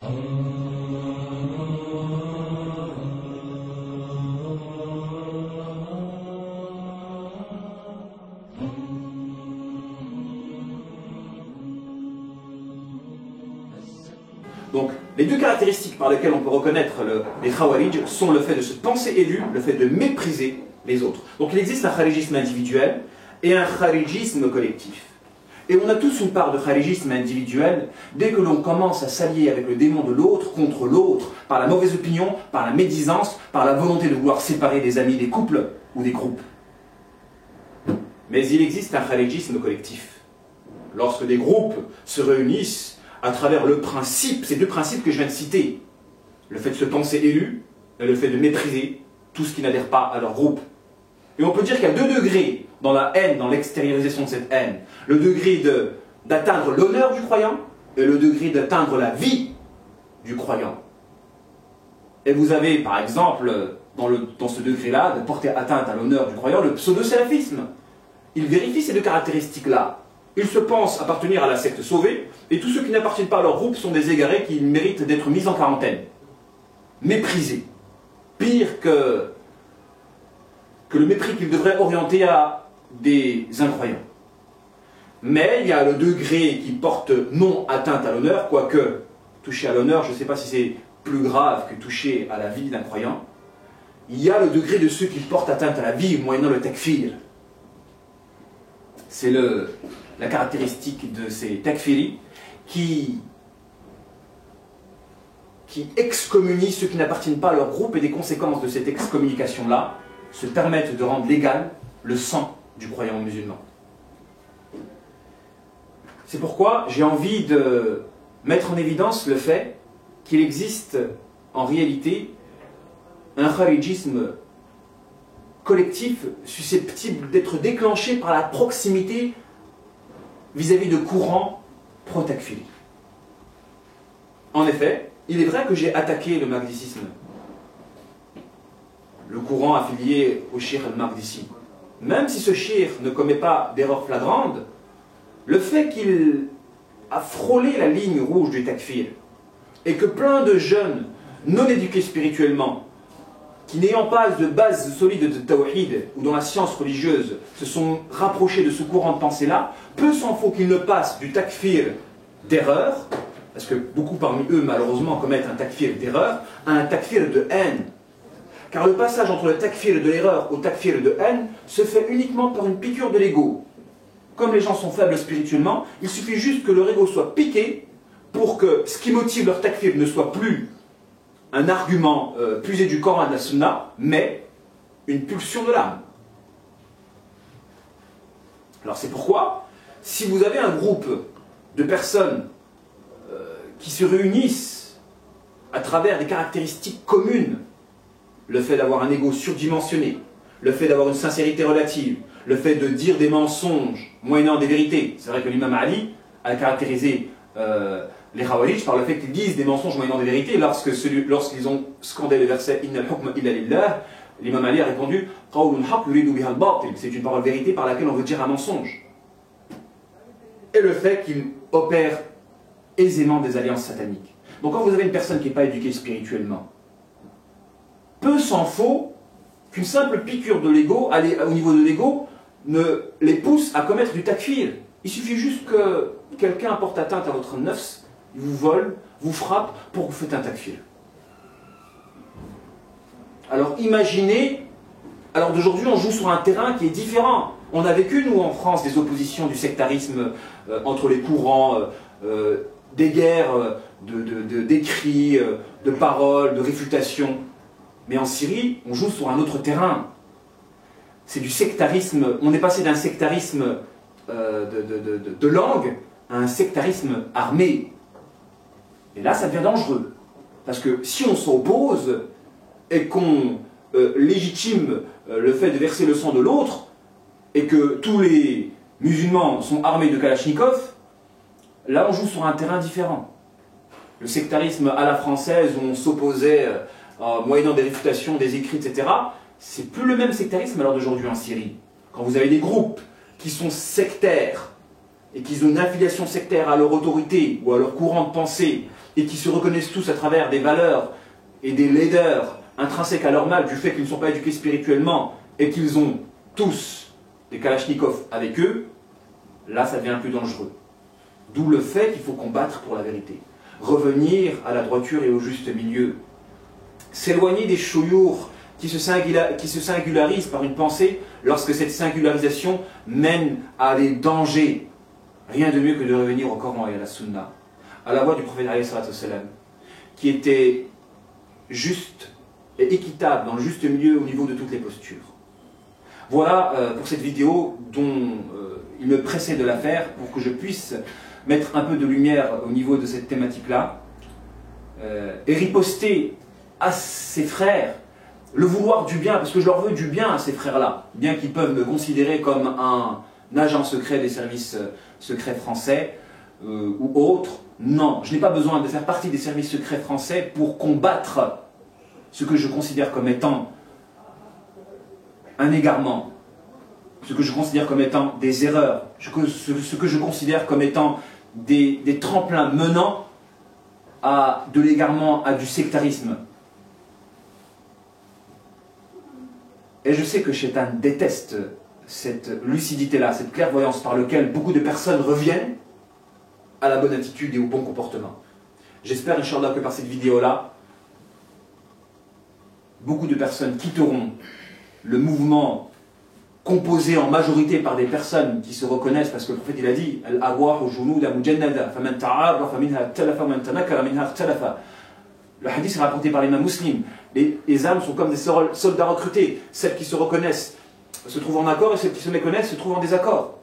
Donc, les deux caractéristiques par lesquelles on peut reconnaître les Khawarij sont le fait de se penser élu, le fait de mépriser les autres. Donc, il existe un kharijisme individuel et un kharijisme collectif. Et on a tous une part de kharijisme individuel dès que l'on commence à s'allier avec le démon de l'autre contre l'autre, par la mauvaise opinion, par la médisance, par la volonté de vouloir séparer des amis, des couples ou des groupes. Mais il existe un kharijisme collectif. Lorsque des groupes se réunissent à travers le principe, ces deux principes que je viens de citer, le fait de se penser élu et le fait de mépriser tout ce qui n'adhère pas à leur groupe. Et on peut dire qu'il y a deux degrés dans la haine, dans l'extériorisation de cette haine. Le degré d'atteindre l'honneur du croyant et le degré d'atteindre la vie du croyant. Et vous avez, par exemple, dans ce degré-là, de porter atteinte à l'honneur du croyant, le pseudo-salafisme. Il vérifie ces deux caractéristiques-là. Ils se pensent appartenir à la secte sauvée, et tous ceux qui n'appartiennent pas à leur groupe sont des égarés qui méritent d'être mis en quarantaine. Méprisés. Pire que le mépris qu'ils devraient orienter à des incroyants. Mais il y a le degré qui porte non atteinte à l'honneur, quoique toucher à l'honneur, je ne sais pas si c'est plus grave que toucher à la vie d'un croyant. Il y a le degré de ceux qui portent atteinte à la vie, moyennant le takfir. C'est la caractéristique de ces takfiris qui excommunient ceux qui n'appartiennent pas à leur groupe, et des conséquences de cette excommunication-là se permettent de rendre légal le sang du croyant musulman. C'est pourquoi j'ai envie de mettre en évidence le fait qu'il existe en réalité un kharijisme collectif susceptible d'être déclenché par la proximité vis-à-vis de courants pro-takfiri. En effet, il est vrai que j'ai attaqué le maqdissisme, le courant affilié au shir al-Maqdisi. Même si ce shir ne commet pas d'erreur flagrante, le fait qu'il a frôlé la ligne rouge du takfir et que plein de jeunes non éduqués spirituellement, qui n'ayant pas de base solide de tawhid ou dans la science religieuse, se sont rapprochés de ce courant de pensée-là, peu s'en faut qu'ils ne passent du takfir d'erreur, parce que beaucoup parmi eux malheureusement commettent un takfir d'erreur, à un takfir de haine. Car le passage entre le takfir de l'erreur au takfir de haine se fait uniquement par une piqûre de l'ego. Comme les gens sont faibles spirituellement, il suffit juste que leur ego soit piqué pour que ce qui motive leur takfir ne soit plus un argument puisé du Coran et de la Sunna, mais une pulsion de l'âme. Alors c'est pourquoi, si vous avez un groupe de personnes qui se réunissent à travers des caractéristiques communes, le fait d'avoir un ego surdimensionné, le fait d'avoir une sincérité relative, le fait de dire des mensonges moyennant des vérités. C'est vrai que l'imam Ali a caractérisé les Khawarij par le fait qu'ils disent des mensonges moyennant des vérités. Lorsqu'ils ont scandé le verset « Inna al-hukma illa lillah », l'imam Ali a répondu « Qawlun haq yuridu biha al-batil », c'est une parole vérité par laquelle on veut dire un mensonge. Et le fait qu'ils opèrent aisément des alliances sataniques. Donc quand vous avez une personne qui n'est pas éduquée spirituellement, peu s'en faut qu'une simple piqûre de l'ego, au niveau de l'ego, ne les pousse à commettre du takfir. Il suffit juste que quelqu'un porte atteinte à votre nafs, il vous vole, vous frappe pour que vous faites un takfir. Alors imaginez, alors d'aujourd'hui on joue sur un terrain qui est différent. On a vécu nous en France des oppositions du sectarisme entre les courants, des guerres d'écrits, de paroles, de réfutations. Mais en Syrie, on joue sur un autre terrain. C'est du sectarisme. On est passé d'un sectarisme de langue à un sectarisme armé. Et là, ça devient dangereux. Parce que si on s'oppose et qu'on légitime le fait de verser le sang de l'autre, et que tous les musulmans sont armés de Kalachnikov, là on joue sur un terrain différent. Le sectarisme à la française, où on s'opposait moyennant des réfutations, des écrits, etc., c'est plus le même sectarisme à l'heure d'aujourd'hui en Syrie. Quand vous avez des groupes qui sont sectaires et qui ont une affiliation sectaire à leur autorité ou à leur courant de pensée, et qui se reconnaissent tous à travers des valeurs et des laideurs intrinsèques à leur mal du fait qu'ils ne sont pas éduqués spirituellement et qu'ils ont tous des kalachnikovs avec eux, là ça devient plus dangereux. D'où le fait qu'il faut combattre pour la vérité. Revenir à la droiture et au juste milieu. S'éloigner des chouyours qui se singularisent par une pensée lorsque cette singularisation mène à des dangers. Rien de mieux que de revenir au Coran et à la Sunna, à la voix du prophète alayhi salatu wassalam, qui était juste et équitable dans le juste milieu au niveau de toutes les postures. Voilà pour cette vidéo dont il me pressait de la faire pour que je puisse mettre un peu de lumière au niveau de cette thématique-là et riposter à ces frères le vouloir du bien, parce que je leur veux du bien à ces frères-là, bien qu'ils peuvent me considérer comme un agent secret des services secrets français ou autres. Non, je n'ai pas besoin de faire partie des services secrets français pour combattre ce que je considère comme étant un égarement, ce que je considère comme étant des erreurs, ce que je considère comme étant des tremplins menant à de l'égarement, à du sectarisme. Et je sais que Shaitan déteste cette lucidité-là, cette clairvoyance par laquelle beaucoup de personnes reviennent à la bonne attitude et au bon comportement. J'espère, Inch'Allah, que par cette vidéo-là, beaucoup de personnes quitteront le mouvement composé en majorité par des personnes qui se reconnaissent, parce que le prophète il a dit le hadith est rapporté par l'imam Muslim. Les âmes sont comme des soldats recrutés. Celles qui se reconnaissent se trouvent en accord et celles qui se méconnaissent se trouvent en désaccord.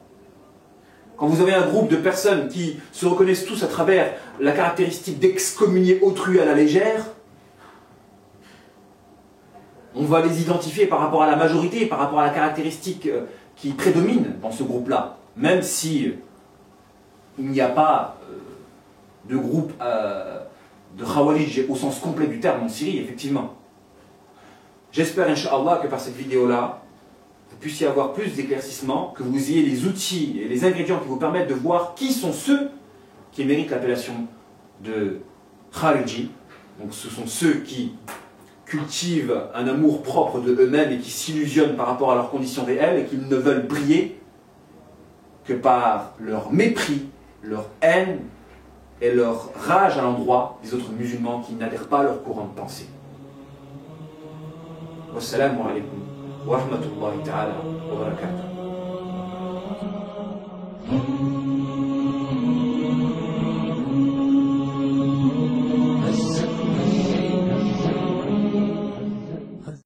Quand vous avez un groupe de personnes qui se reconnaissent tous à travers la caractéristique d'excommunier autrui à la légère, on va les identifier par rapport à la majorité, par rapport à la caractéristique qui prédomine dans ce groupe-là. Même si il n'y a pas de groupe de Khawarij au sens complet du terme en Syrie, effectivement. J'espère, Inch'Allah, que par cette vidéo-là, vous puissiez avoir plus d'éclaircissements, que vous ayez les outils et les ingrédients qui vous permettent de voir qui sont ceux qui méritent l'appellation de Khariji. Donc ce sont ceux qui cultivent un amour propre de eux-mêmes et qui s'illusionnent par rapport à leurs conditions réelles et qui ne veulent briller que par leur mépris, leur haine et leur rage à l'endroit des autres musulmans qui n'adhèrent pas à leur courant de pensée. Wassalamu alaikum wa rahmatullahi ta'ala wa barakatuh.